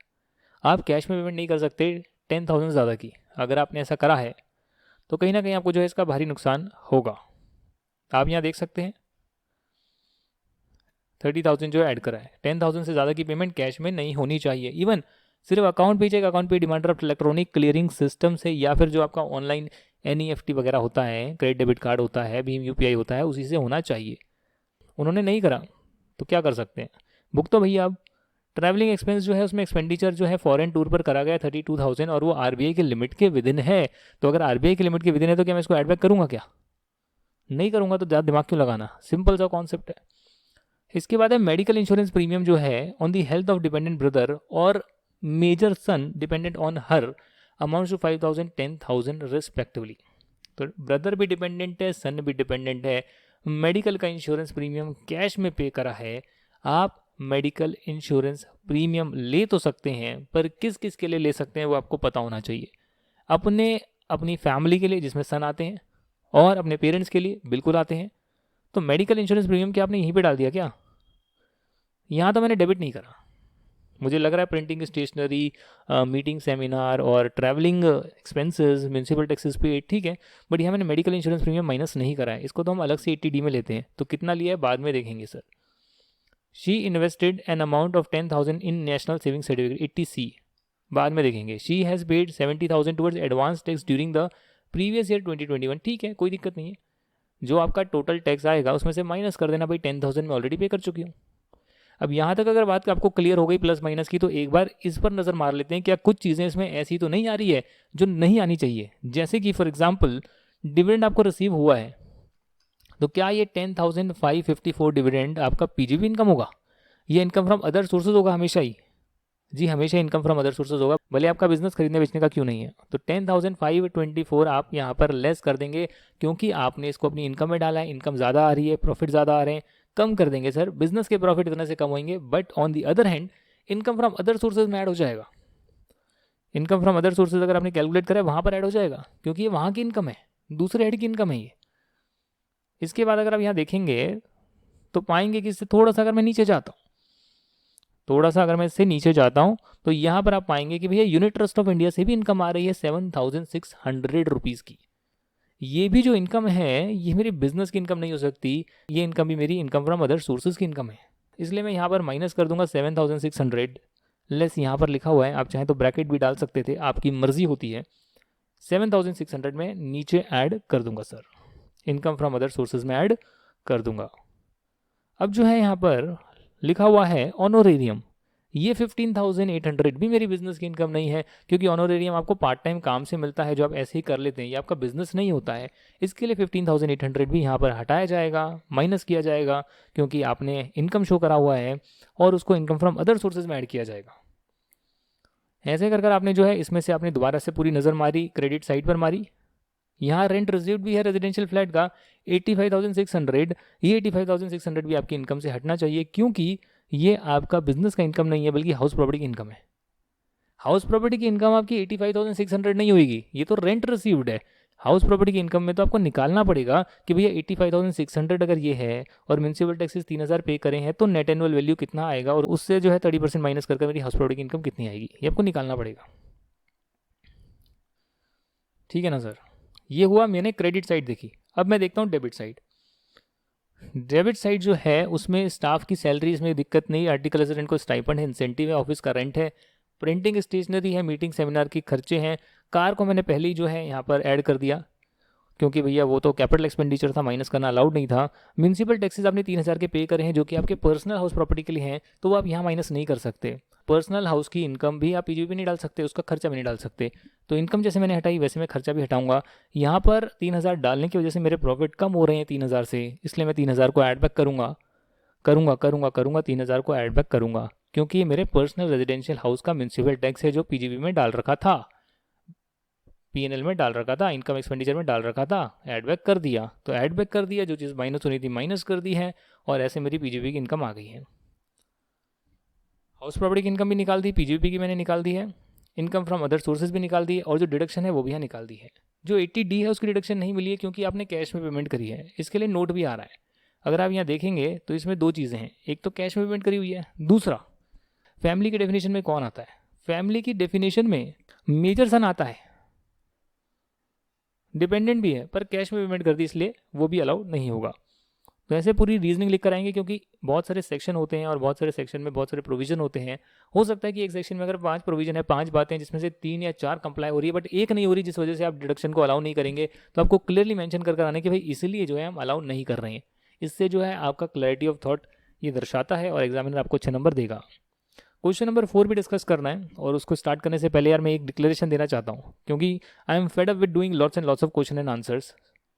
आप कैश में पेमेंट नहीं कर सकते 10,000 ज़्यादा की। अगर आपने ऐसा करा है तो कहीं ना कहीं आपको जो है इसका भारी नुकसान होगा। आप यहाँ देख सकते हैं 30,000 जो ऐड करा है, 10,000 से ज़्यादा की पेमेंट कैश में नहीं होनी चाहिए। इवन सिर्फ अकाउंट पे चेक, अकाउंट पे demand draft electronic clearing system से, या फिर जो आपका ऑनलाइन NEFT वगैरह होता है, क्रेडिट डेबिट कार्ड होता है, भीम UPI होता है, उसी से होना चाहिए। उन्होंने नहीं करा तो क्या कर सकते हैं, बुक तो भैया। अब ट्रैवलिंग एक्सपेंस जो है उसमें एक्सपेंडिचर जो है फॉरेन टूर पर करा गया 32,000 और वो RBI के लिमिट के विदिन है। तो अगर RBI के लिमिट के विदिन है तो क्या मैं इसको एड बैक करूँगा? क्या नहीं करूँगा। तो ज़्यादा दिमाग क्यों लगाना, सिंपल सा कॉन्सेप्ट है। इसके बाद है मेडिकल इंश्योरेंस प्रीमियम जो है on the health of dependent brother और major son dependent on her amount to 5,000 10,000 respectively. तो ब्रदर भी डिपेंडेंट है, सन भी डिपेंडेंट है। मेडिकल का इंश्योरेंस प्रीमियम कैश में पे करा है। आप मेडिकल इंश्योरेंस प्रीमियम ले तो सकते हैं, पर किस किस के लिए ले सकते हैं वो आपको पता होना चाहिए। अपनी फैमिली के लिए जिसमें सन आते हैं, और अपने पेरेंट्स के लिए बिल्कुल आते हैं। तो मेडिकल इंश्योरेंस प्रीमियम क्या आपने यहीं पे डाल दिया क्या? यहाँ तो मैंने डेबिट नहीं करा। मुझे लग रहा है प्रिंटिंग स्टेशनरी, मीटिंग सेमिनार और ट्रैवलिंग एक्सपेंसेस, म्यूनसिपल टैक्सेस पे ठीक है, बट यहाँ मैंने मेडिकल इंश्योरेंस प्रीमियम माइनस नहीं करा है। इसको तो हम अलग से 80D में लेते हैं। तो कितना लिया है बाद में देखेंगे sir. She invested N amount of 10,000 in national saving certificate 80C, बाद में देखेंगे। She has paid 70,000 towards advance tax during the previous year 2021, ठीक है, कोई दिक्कत नहीं है। जो आपका टोटल टैक्स आएगा उसमें से माइनस कर देना, भाई 10,000 में ऑलरेडी पे कर चुकी हूँ। अब यहाँ तक अगर बात आपको क्लियर हो गई प्लस माइनस की, तो एक बार इस पर नज़र मार लेते हैं क्या कुछ चीज़ें इसमें ऐसी तो नहीं आ रही है जो नहीं आनी चाहिए। जैसे कि फॉर एग्जांपल डिविडेंड आपको रिसीव हुआ है, तो क्या ये 10,554 डिविडेंड आपका PGB इनकम होगा? ये इनकम फ्रॉम अदर सोर्सेज होगा हमेशा ही? जी हमेशा इनकम फ्रॉम अदर सोर्सेज होगा, भले आपका बिजनेस खरीदने बेचने का क्यों नहीं है। तो 10,524 आप यहाँ पर लेस कर देंगे, क्योंकि आपने इसको अपनी इनकम में डाला है, इनकम ज़्यादा आ रही है, प्रॉफिट ज़्यादा आ रहे हैं, कम कर देंगे सर। बिजनेस के प्रॉफिट इतने से कम होंगे, but on the other hand income from other sources में ऐड हो जाएगा। इनकम फ्रॉम अदर सोर्सेज अगर आपने कैलकुलेट करा वहाँ पर ऐड हो जाएगा, क्योंकि ये वहाँ की इनकम है, दूसरे हेड की इनकम है ये। इसके बाद अगर आप यहाँ देखेंगे तो पाएंगे कि इससे थोड़ा सा अगर मैं नीचे जाता हूँ, इससे नीचे जाता हूँ, तो यहाँ पर आप पाएंगे कि भैया यूनिट ट्रस्ट ऑफ इंडिया से भी इनकम आ रही है 7,600 रुपीज़ की। ये भी जो इनकम है ये मेरी बिजनेस की इनकम नहीं हो सकती, ये इनकम भी मेरी इनकम फ्रॉम अदर सोर्सेज की इनकम है। इसलिए मैं यहाँ पर माइनस कर दूंगा 7,600 लेस, यहाँ पर लिखा हुआ है, आप चाहें तो ब्रैकेट भी डाल सकते थे, आपकी मर्जी होती है। 7,600 में नीचे ऐड कर दूंगा sir, income from other sources में ऐड कर दूंगा। अब जो है यहाँ पर लिखा हुआ है ऑनोरेरियम, ये 15,800 भी मेरी बिजनेस की इनकम नहीं है, क्योंकि ऑनोरेरियम आपको पार्ट टाइम काम से मिलता है जो आप ऐसे ही कर लेते हैं, ये आपका बिजनेस नहीं होता है। इसके लिए 15,800 भी यहाँ पर हटाया जाएगा, माइनस किया जाएगा, क्योंकि आपने इनकम शो करा हुआ है और उसको इनकम फ्रॉम अदर सोर्सेज में ऐड किया जाएगा। ऐसे कर आपने जो है इसमें से आपने दोबारा से पूरी नज़र मारी, क्रेडिट साइड पर मारी। यहाँ रेंट रिसीव्ड भी है रेजिडेंशियल फ्लैट का 85,600, ये 85,600 भी आपकी इनकम से हटना चाहिए, क्योंकि ये आपका बिजनेस का इनकम नहीं है बल्कि हाउस प्रॉपर्टी की इनकम है। हाउस प्रॉपर्टी की इनकम आपकी 85,600 नहीं होगी, ये तो रेंट रिसीव्ड है। हाउस प्रॉपर्टी की इनकम में तो आपको निकालना पड़ेगा कि भैया 85,600 अगर ये है और म्यूनसिपल टैक्सेस 3,000 पे करें हैं, तो नेट एनुअल वैल्यू कितना आएगा और उससे जो है 30% माइनस करके मेरी हाउस प्रॉपर्टी की इनकम कितनी आएगी, ये आपको निकालना पड़ेगा। ठीक है ना सर, ये हुआ मैंने क्रेडिट साइड देखी। अब मैं देखता हूँ डेबिट साइड। डेबिट साइड जो है उसमें स्टाफ की सैलरी इसमें दिक्कत नहीं, आर्टिकल असिस्टेंट को स्टाइपेंड है, इंसेंटिव है, ऑफिस का रेंट है, प्रिंटिंग स्टेशनरी है, मीटिंग सेमिनार की खर्चे हैं। कार को मैंने पहले ही जो है यहाँ पर ऐड कर दिया, क्योंकि भैया वो तो कैपिटल एक्सपेंडिचर था, माइनस करना अलाउड नहीं था। म्यूनसिपल टैक्सेस आपने 3,000 के पे करे हैं जो कि आपके पर्सनल हाउस प्रॉपर्टी के लिए हैं, तो वो आप यहाँ माइनस नहीं कर सकते। पर्सनल हाउस की इनकम भी आप PGB नहीं डाल सकते, उसका खर्चा भी नहीं डाल सकते। तो इनकम जैसे मैंने हटाई वैसे मैं खर्चा भी हटाऊंगा। यहाँ पर 3,000 डालने की वजह से मेरे प्रॉफिट कम हो रहे हैं 3,000 से, इसलिए मैं 3,000 को ऐड बैक करूँगा 3,000 को ऐड बैक करूँगा, क्योंकि ये मेरे पर्सनल रेजिडेंशियल हाउस का म्यूनसिपल टैक्स है जो PGB में डाल रखा था, PNL में डाल रखा था, इनकम एक्सपेंडिचर में डाल रखा था, ऐड बैक कर दिया। तो ऐड बैक कर दिया, जो चीज़ माइनस होनी थी माइनस कर दी है, और ऐसे मेरी PGB की इनकम आ गई है। हाउस प्रॉपर्टी की इनकम भी निकाल दी, PGB की मैंने निकाल दी है, इनकम फ्रॉम अदर सोर्सेज भी निकाल दी है, और जो डिडक्शन है वो भी यहाँ निकाल दी है। जो 80D है उसकी डिडक्शन नहीं मिली है क्योंकि आपने कैश में पेमेंट करी है, इसके लिए नोट भी आ रहा है। अगर आप यहाँ देखेंगे तो इसमें दो चीज़ें हैं, एक तो कैश में पेमेंट करी हुई है, दूसरा फैमिली की डेफिनेशन में कौन आता है। फैमिली की डेफिनेशन में मेजर सन आता है, डिपेंडेंट भी है, पर कैश में पेमेंट कर दी इसलिए वो भी अलाउ नहीं होगा। तो ऐसे पूरी रीजनिंग लिख कर आएंगे, क्योंकि बहुत सारे सेक्शन होते हैं और बहुत सारे सेक्शन में बहुत सारे प्रोविजन होते हैं। हो सकता है कि एक सेक्शन में अगर 5 प्रोविजन है, 5 बातें जिसमें से 3 या 4 कंप्लाई हो रही है बट एक नहीं हो रही, जिस वजह से आप डिडक्शन को अलाउ नहीं करेंगे, तो आपको क्लियरली मेंशन कर आने कि भाई इसलिए जो है हम अलाउ नहीं कर रहे हैं। इससे जो है आपका क्लैरिटी ऑफ थॉट ये दर्शाता है और एग्जामिनर आपको अच्छे नंबर देगा। क्वेश्चन नंबर 4 भी डिस्कस करना है, और उसको स्टार्ट करने से पहले यार मैं एक डिक्लेरेशन देना चाहता हूँ, क्योंकि I am fed up with doing lots and lots of question and answers.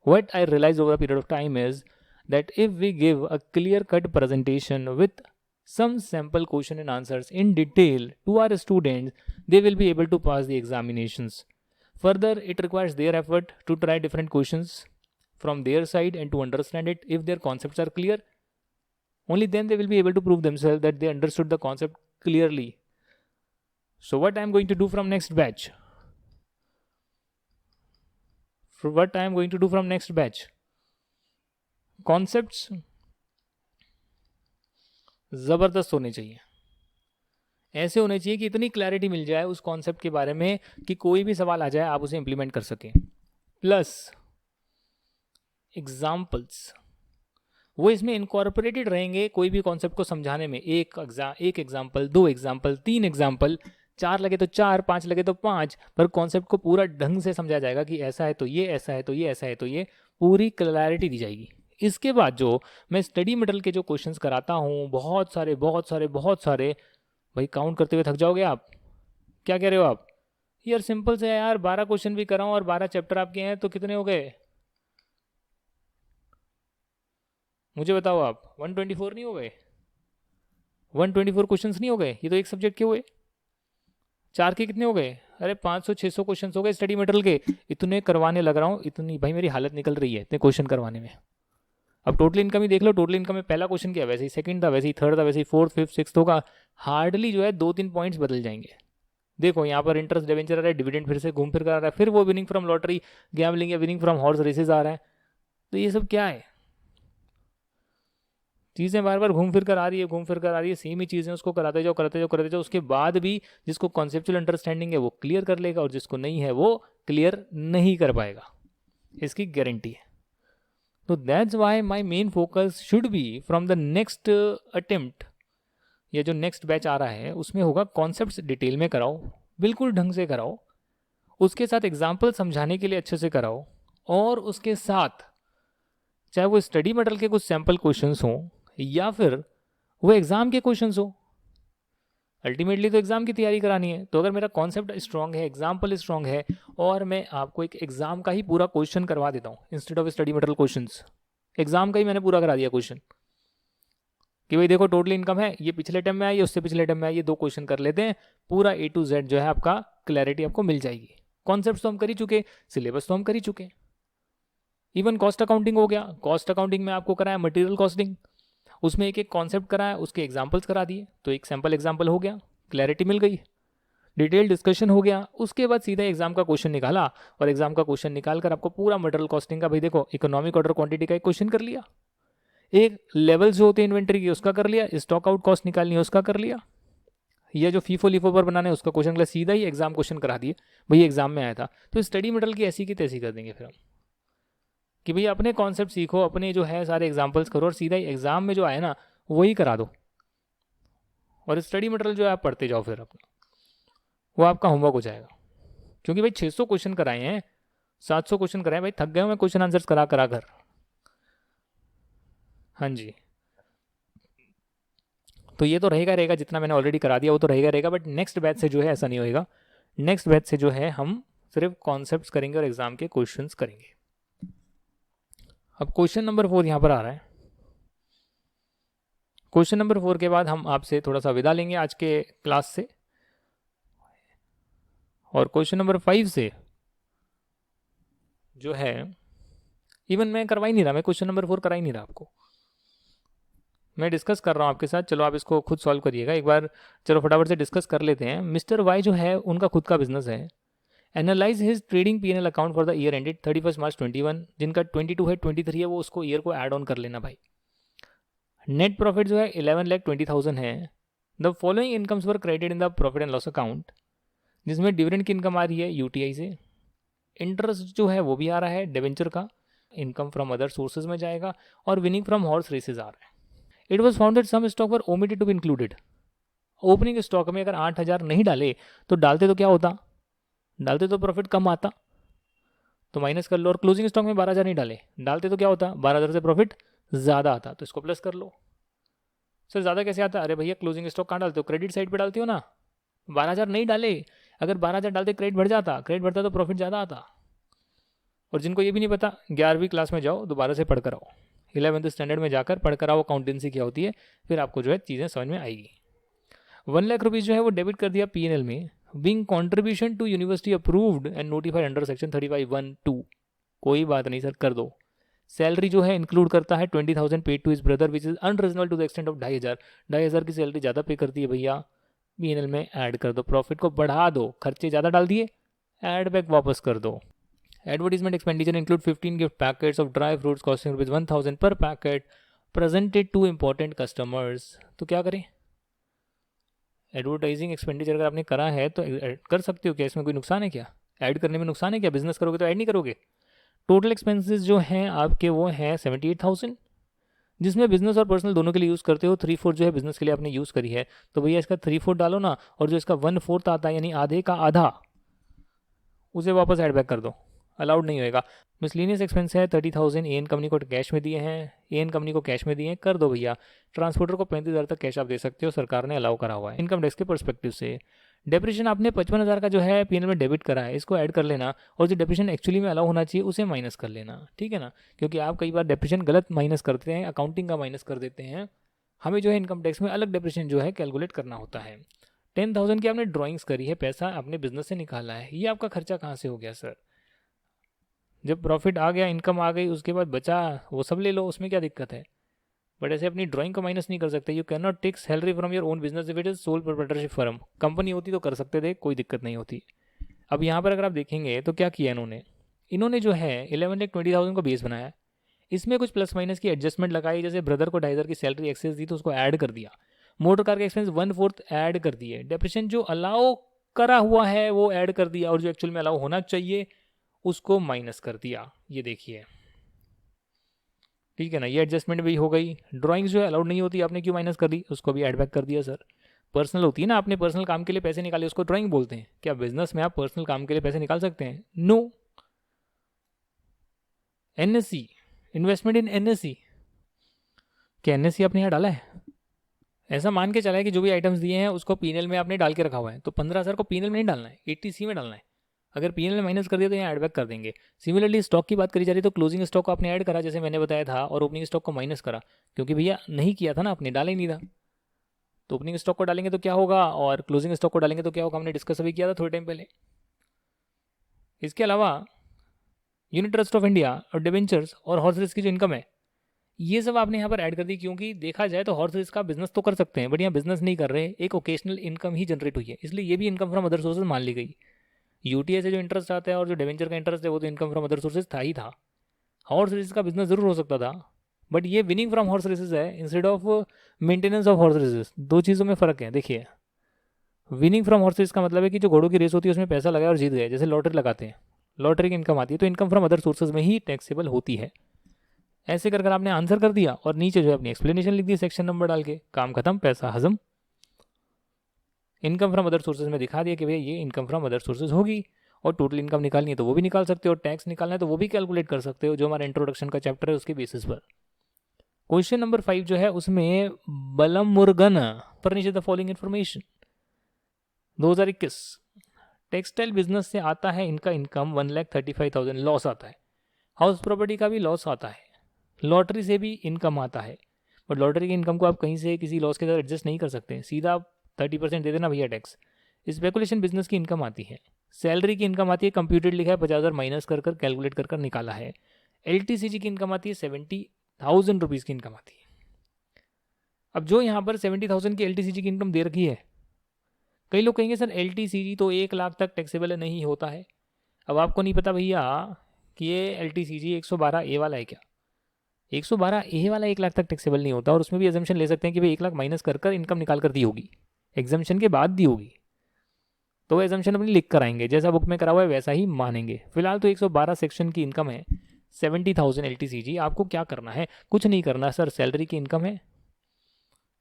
What I realize over a period of time is that if we give a clear-cut presentation with some sample question and answers in detail to our students, they will be able to pass the examinations. Further, it requires their effort to try different questions from their side and to understand it. If their concepts are clear, only then they will be able to prove themselves that they understood the concept clearly. So what I am going to do from next batch? Concepts ज़बरदस्त होने चाहिए, ऐसे होने चाहिए कि इतनी क्लैरिटी मिल जाए उस कॉन्सेप्ट के बारे में कि कोई भी सवाल आ जाए आप उसे इंप्लीमेंट कर सकें। प्लस एग्जाम्पल्स वो इसमें इनकॉर्पोरेटेड रहेंगे, कोई भी कॉन्सेप्ट को समझाने में। एक एग्जाम्पल, 2 एग्जाम्पल, 3 एग्जाम्पल, 4 लगे तो 4, 5 लगे तो 5, पर कॉन्सेप्ट को पूरा ढंग से समझाया जाएगा कि ऐसा है तो ये, ऐसा है तो ये, ऐसा है तो ये, पूरी क्लैरिटी दी जाएगी। इसके बाद जो मैं स्टडी मटेरियल के जो क्वेश्चंस कराता हूँ, बहुत सारे, भाई काउंट करते हुए थक जाओगे आप। क्या कह रहे हो आप? यार सिंपल से है यार, 12 क्वेश्चन भी कराऊँ और 12 चैप्टर आपके हैं तो कितने हो गए? मुझे बताओ आप, 124 नहीं हो गए? 124 क्वेश्चंस नहीं हो गए? ये तो एक सब्जेक्ट के हुए। 4 के कितने हो गए? अरे 500-600 क्वेश्चन हो गए स्टडी मटेरियल के। इतने करवाने लग रहा हूँ, इतनी भाई मेरी हालत निकल रही है इतने क्वेश्चन करवाने में। अब टोटल इनकम ही देख लो, टोटल इनकम में पहला क्वेश्चन क्या, वैसे ही सेकंड था, वैसे ही थर्ड था, वैसे ही फोर्थ, फिफ्थ, सिक्स्थ होगा। हार्डली जो है 2-3 पॉइंट्स बदल जाएंगे। देखो यहाँ पर इंटरेस्ट डिवेंचर आ रहा है, डिविडेंड फिर से घूम फिर कर आ रहा है, फिर वो विनिंग फ्रॉम लॉटरी, गैम्बलिंग या विनिंग फ्रॉम हॉर्स रेसेस आ रहा है। तो ये सब क्या है? चीज़ें बार बार घूम फिर कर आ रही है, सेम ही चीज़ें उसको कराते जाओ। उसके बाद भी जिसको कॉन्सेप्चुअल अंडरस्टैंडिंग है वो क्लियर कर लेगा, और जिसको नहीं है वो क्लियर नहीं कर पाएगा, इसकी गारंटी है। तो that's why my main focus should be from the next attempt, या जो नेक्स्ट बैच आ रहा है उसमें होगा कॉन्सेप्ट्स डिटेल में कराओ, बिल्कुल ढंग से कराओ, उसके साथ एग्जाम्पल समझाने के लिए अच्छे से कराओ, और उसके साथ चाहे वो स्टडी मटेरियल के कुछ सैम्पल क्वेश्चंस हों या फिर वो एग्ज़ाम के क्वेश्चंस हो। अल्टीमेटली तो एग्ज़ाम की तैयारी करानी है। तो अगर मेरा कॉन्सेप्ट स्ट्रांग है, एग्जाम्पल स्ट्रांग है, और मैं आपको एक एग्ज़ाम का ही पूरा क्वेश्चन करवा देता हूँ instead of study material questions, exam का ही मैंने पूरा करा दिया क्वेश्चन कि भाई देखो टोटल इनकम है, ये पिछले टर्म में आई, उससे पिछले टर्म में आई, ये 2 क्वेश्चन कर लेते हैं, पूरा A to Z जो है आपका क्लैरिटी आपको मिल जाएगी। कॉन्सेप्ट तो हम कर ही चुके, सिलेबस तो हम कर ही चुके। इवन कॉस्ट अकाउंटिंग हो गया, कॉस्ट अकाउंटिंग में आपको कराया मटेरियल कॉस्टिंग, उसमें एक एक कॉन्सेप्ट कराया, उसके एग्जाम्पल्स करा दिए, तो एक सैम्पल एग्जाम्पल हो गया, क्लैरिटी मिल गई, डिटेल डिस्कशन हो गया। उसके बाद सीधा एग्जाम का क्वेश्चन निकाला, और एग्जाम का क्वेश्चन निकाल कर आपको पूरा मटेरियल कॉस्टिंग का, भाई देखो इकोनॉमिक ऑर्डर क्वांटिटी का एक क्वेश्चन कर लिया, एक लेवल्स जो होते हैं इन्वेंट्री की उसका कर लिया, स्टॉक आउट कॉस्ट निकालनी है उसका कर लिया, या जो फीफो लीफो पर बनाना है उसका क्वेश्चन क्लास सीधा ही एग्जाम क्वेश्चन करा दिए, भाई एग्जाम में आया था। तो स्टडी मटेरियल की ऐसी की तैसी कर देंगे फिर हम कि भाई अपने कॉन्सेप्ट सीखो, अपने जो है सारे एग्जाम्पल्स करो, और सीधा ही एग्जाम में जो आए ना वही करा दो, और स्टडी मटेरियल जो है आप पढ़ते जाओ, फिर अपना वो आपका होमवर्क हो जाएगा। क्योंकि भाई 600 क्वेश्चन कराए हैं, 700 क्वेश्चन कराए, भाई थक गए मैं क्वेश्चन आंसर्स करा कर। हाँ जी, तो ये तो रहेगा, जितना मैंने ऑलरेडी करा दिया वो तो रहेगा, बट नेक्स्ट बैच से जो है ऐसा नहीं होएगा। नेक्स्ट बैच से जो है हम सिर्फ कॉन्सेप्ट्स करेंगे और एग्जाम के क्वेश्चंस करेंगे। अब क्वेश्चन नंबर 4 यहाँ पर आ रहा है। क्वेश्चन नंबर 4 के बाद हम आपसे थोड़ा सा विदा लेंगे आज के क्लास से, और क्वेश्चन नंबर 5 से जो है इवन मैं करवा ही नहीं रहा, मैं क्वेश्चन नंबर 4 करा ही नहीं रहा आपको, मैं डिस्कस कर रहा हूँ आपके साथ। चलो आप इसको खुद सॉल्व करिएगा एक बार, चलो फटाफट से डिस्कस कर लेते हैं। मिस्टर वाई जो है उनका खुद का बिजनेस है। Analyse his trading P&L account for the year ended 31 मार्च 21, जिनका 22 है 23 है, वो उसको ईयर को ऐड ऑन कर लेना भाई। नेट प्रॉफिट जो है 11,20,000 है। The following incomes were credited in the profit and loss account, जिसमें डिविडेंड की इनकम आ रही है UTI से, इंटरेस्ट जो है वो भी आ रहा है डिवेंचर का, इनकम फ्रॉम अदर सोर्सेज में जाएगा, और विनिंग फ्रॉम हॉर्स रेसेज आ रहा है। It was found that some stock were omitted to be included. Opening stock में अगर 8,000 नहीं डाले तो डालते तो क्या होता, डालते तो प्रॉफिट कम आता, तो माइनस कर लो। और क्लोजिंग स्टॉक में 12,000 नहीं डाले, डालते तो क्या होता, 12,000 से प्रॉफिट ज़्यादा आता, तो इसको प्लस कर लो। सर ज़्यादा कैसे आता, अरे भैया क्लोजिंग स्टॉक कहाँ डालते हो, क्रेडिट साइड पे डालते हो ना। 12,000 नहीं डाले, अगर 12,000 डालते क्रेडिट बढ़ जाता, क्रेडिट बढ़ता तो प्रॉफिट ज़्यादा आता। और जिनको ये भी नहीं पता, 11वीं क्लास में जाओ, दोबारा से पढ़कर आओ, 11th स्टैंडर्ड में जाकर पढ़कर आओ अकाउंटेंसी क्या होती है, फिर आपको जो है चीज़ें समझ में आएगी। 1 लाख रुपीज़ जो है वो डेबिट कर दिया P&L में, being contribution to university approved and notified under section 35(1)(2। कोई बात नहीं सर, कर दो। सैलरी जो है इंक्लूड करता है 20,000 paid to his brother which is unreasonable to the extent of 2,500 की सैलरी ज़्यादा पे करती है भैया, P&L में ऐड कर दो, प्रॉफिट को बढ़ा दो, खर्चे ज़्यादा डाल दिए, ऐड बैक वापस कर दो। Advertisement expenditure include 15 gift packets of dry fruits costing ₹1,000 पर packet presented two important customers. तो क्या करें, एडवर्टाइजिंग एक्सपेंडिचर अगर आपने करा है तो कर सकते हो क्या, इसमें कोई नुकसान है क्या, ऐड करने में नुकसान है क्या, बिजनेस करोगे तो ऐड नहीं करोगे। टोटल एक्सपेंसेस जो हैं आपके वो हैं 78,000, जिसमें बिजनेस और पर्सनल दोनों के लिए यूज़ करते हो। 3/4 जो है बिजनेस के लिए आपने यूज़ करी है, तो भैया इसका 3/4 डालो ना, और जो इसका 1/4 आता है यानी आधे का आधा, उसे वापस ऐड बैक कर दो, अलाउड नहीं होएगा। मिसलिनियस एक्सपेंस है 30,000, एन कंपनी को कैश में दिए हैं, एन कंपनी को कैश में दिए हैं, कर दो भैया। ट्रांसपोर्टर को 35,000 तक कैश आप दे सकते हो, सरकार ने अलाउ करा हुआ है इनकम टैक्स के पर्सपेक्टिव से। डेप्रिशन आपने 55,000 का जो है P&L में डेबिट करा है, इसको ऐड कर लेना, और जो डेप्रिशन एक्चुअली में अलाउ होना चाहिए उसे माइनस कर लेना, ठीक है ना, क्योंकि आप कई बार डेप्रिशन गलत माइनस करते हैं, अकाउंटिंग का माइनस कर देते हैं, हमें जो है इनकम टैक्स में अलग डेप्रिशन जो है कैलकुलेट करना होता है। 10,000 की आपने ड्राइंग्स करी है, पैसा आपने बिजनेस से निकाला है, ये आपका खर्चा कहाँ से हो गया सर, जब प्रॉफिट आ गया, इनकम आ गई, उसके बाद बचा वो सब ले लो, उसमें क्या दिक्कत है। बट ऐसे अपनी ड्राइंग को माइनस नहीं कर सकते। You can not take salary from your own business if it is sole proprietorship firm. Company होती तो कर सकते थे, कोई दिक्कत नहीं होती। अब यहाँ पर अगर आप देखेंगे तो क्या किया इन्होंने जो है 11,20,000 को बेस बनाया, इसमें कुछ प्लस माइनस की एडजस्टमेंट लगाई, जैसे ब्रदर को 2,500 की सैलरी एक्सेस दी तो उसको ऐड कर दिया, मोटर कार के एक्सपेंस 1/4 ऐड कर दिए, डेप्रिशन जो अलाउ करा हुआ है वो ऐड कर दिया, और जो एक्चुअल में अलाउ होना चाहिए उसको माइनस कर दिया। ये देखिए, ठीक है ना, ये एडजस्टमेंट भी हो गई। ड्राइंग्स जो है अलाउड नहीं होती, आपने क्यों माइनस कर दी, उसको भी ऐड बैक कर दिया। सर पर्सनल होती है ना, आपने पर्सनल काम के लिए पैसे निकाले, उसको ड्राइंग बोलते हैं। क्या बिजनेस में आप पर्सनल काम के लिए पैसे निकाल सकते हैं? No. NSE, investment in NSE, क्या NSE आपने यहाँ डाला है? ऐसा मान के चला है कि जो भी आइटम्स दिए हैं उसको P&L में आपने डाल के रखा हुआ है, तो 15,000 को P&L में नहीं डालना है, 80C में डालना है। अगर P&L में माइनस कर दिया तो यहाँ ऐड बैक कर देंगे। सिमिलरली स्टॉक की बात करी जा रही है तो क्लोजिंग स्टॉक को आपने ऐड करा जैसे मैंने बताया था, और ओपनिंग स्टॉक को माइनस करा, क्योंकि भैया नहीं किया था ना आपने, डाला ही नहीं था। तो ओपनिंग स्टॉक को डालेंगे तो क्या होगा और क्लोजिंग स्टॉक को डालेंगे तो क्या होगा, हमने डिस्कस अभी किया था थोड़े टाइम पहले। इसके अलावा यूनिट ट्रस्ट ऑफ इंडिया और डिवेंचर्स और हॉर्स रेस की जो इनकम है, ये सब आपने यहाँ पर ऐड कर दी, क्योंकि देखा जाए तो हॉर्स रेस का बिजनेस तो कर सकते हैं, बट यहाँ बिजनेस नहीं कर रहे, एक ओकेशनल इनकम ही जनरेट हुई है, इसलिए ये भी इनकम फ्रॉम अदर सोर्सेज मान ली गई। UTA से जो इंटरेस्ट आता है और जो डिवेंचर का इंटरेस्ट है वो तो इनकम फ्रॉम अदर सोर्सेज था ही था। हॉर्स रेसेस का बिजनेस जरूर हो सकता था, बट ये विनिंग फ्रॉम हॉर्स रेसेस है instead of maintenance of horse races. दो चीज़ों में फ़र्क है। देखिए, विनिंग फ्रॉम हॉर्स रेस का मतलब है कि जो घोड़ों की रेस होती है उसमें पैसा लगाया और जीत गए, जैसे लॉटरी लगाते हैं, लॉटरी की इनकम आती है, तो इनकम फ्रॉम अदर सोर्सेज में ही टैक्सेबल होती है। ऐसे कर आपने आंसर कर दिया और नीचे जो है अपनी एक्सप्लेनेशन लिख दी सेक्शन नंबर डाल के, काम खत्म, पैसा हजम। इनकम फ्रॉम अदर सोर्सेज में दिखा दिया कि भैया ये इनकम फ्रॉम अदर सोर्सेज होगी, और टोटल इनकम निकालनी है तो वो भी निकाल सकते हो, टैक्स निकालना है तो वो भी कैलकुलेट कर सकते हो, जो हमारा इंट्रोडक्शन का चैप्टर है उसके बेसिस पर। क्वेश्चन नंबर 5 जो है उसमें बलम मुर्गन furnish the following information. 2021 textile business से आता है इनका इनकम 1,35,000 लॉस आता है, हाउस प्रॉपर्टी का भी लॉस आता है, लॉटरी से भी इनकम आता है, बट लॉटरी की इनकम को आप कहीं से किसी लॉस के साथ एडजस्ट नहीं कर सकते, सीधा आप 30% दे देना भैया टैक्स। स्पेकुलेशन बिजनेस की इनकम आती है, सैलरी की इनकम आती है, कंप्यूटेड लिखा है 50,000 माइनस कर कैलकुलेट कर निकाला है। LTCG की इनकम आती है 70,000 रुपीज़ की इनकम आती है। अब जो यहाँ पर 70,000 की LTCG की इनकम दे रखी है, कई लोग कहेंगे सर LTCG तो 1 लाख तक टैक्सेबल नहीं होता है। अब आपको नहीं पता भैया कि ये LTCG 112A वाला है क्या। 112A वाला 1 लाख तक टैक्सेबल नहीं होता, और उसमें भी एजम्पशन ले सकते हैं कि भाई 1 लाख माइनस कर इनकम निकाल कर दी होगी, एग्जाम्शन के बाद दी होगी, तो एजम्पशन अपनी लिख कर आएंगे, जैसा बुक में करा हुआ है वैसा ही मानेंगे। फिलहाल तो 112 सेक्शन की इनकम है, 70,000 LTCG। आपको क्या करना है, कुछ नहीं करना सर, सैलरी की इनकम है,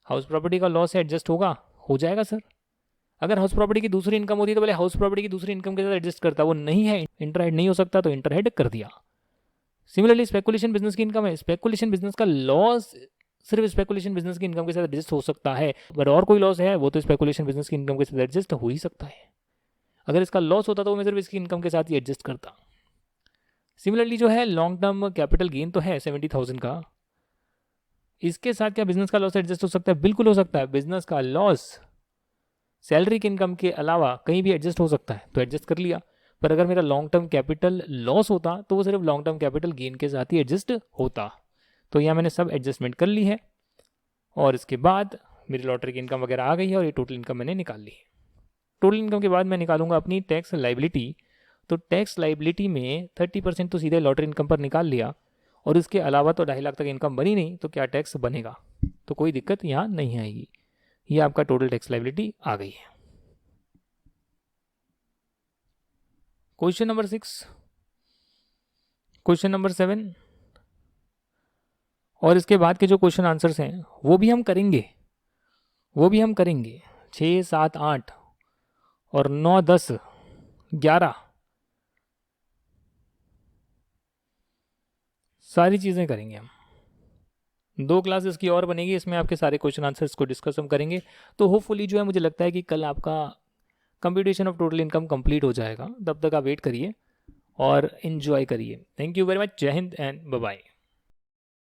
हाउस प्रॉपर्टी का लॉस है, एडजस्ट होगा, हो जाएगा सर। अगर हाउस प्रॉपर्टी की दूसरी इनकम होती है तो पहले हाउस प्रॉपर्टी की दूसरी इनकम के साथ एडजस्ट करता, वो नहीं है, इंटरहेड नहीं हो सकता तो इंटरहेड कर दिया। सिमिलरली स्पेकुलेशन बिजनेस की इनकम है, स्पेकुलेशन बिजनेस का लॉस सिर्फ स्पेकुलेशन बिजनेस की इनकम के साथ एडजस्ट हो सकता है, पर और कोई लॉस है वो तो स्पेकुलेशन बिजनेस की इनकम के साथ एडजस्ट हो ही सकता है। अगर इसका लॉस होता तो मैं सिर्फ इसकी इनकम के साथ ही एडजस्ट करता। सिमिलरली जो है लॉन्ग टर्म कैपिटल गेन तो है 70,000 का, इसके साथ क्या बिजनेस का लॉस एडजस्ट हो सकता है? बिल्कुल हो सकता है। बिजनेस का लॉस सैलरी की इनकम के अलावा कहीं भी एडजस्ट हो सकता है, तो एडजस्ट कर लिया। पर अगर मेरा लॉन्ग टर्म कैपिटल लॉस होता तो वो सिर्फ लॉन्ग टर्म कैपिटल गेन के साथ ही एडजस्ट होता। तो यहाँ मैंने सब एडजस्टमेंट कर ली है और इसके बाद मेरी लॉटरी की इनकम वगैरह आ गई है और ये टोटल इनकम मैंने निकाल ली है। टोटल इनकम के बाद मैं निकालूंगा अपनी टैक्स लाइबिलिटी। तो टैक्स लाइबिलिटी में 30% तो सीधे लॉटरी इनकम पर निकाल लिया और इसके अलावा तो 2.5 लाख तक इनकम बनी नहीं, तो क्या टैक्स बनेगा, तो कोई दिक्कत यहाँ नहीं आएगी। ये आपका टोटल टैक्स लाइबिलिटी आ गई है। क्वेश्चन नंबर 6, क्वेश्चन नंबर 7 और इसके बाद के जो क्वेश्चन आंसर्स हैं वो भी हम करेंगे 6, 7, 8 और 9, 10, 11 सारी चीज़ें करेंगे हम। 2 क्लासेस की और बनेगी, इसमें आपके सारे क्वेश्चन आंसर्स को डिस्कस हम करेंगे। तो होपफुली जो है मुझे लगता है कि कल आपका computation of total income complete हो जाएगा। तब तक आप वेट करिए और इन्जॉय करिए। Thank you very much. जय हिंद एंड बाय बाय।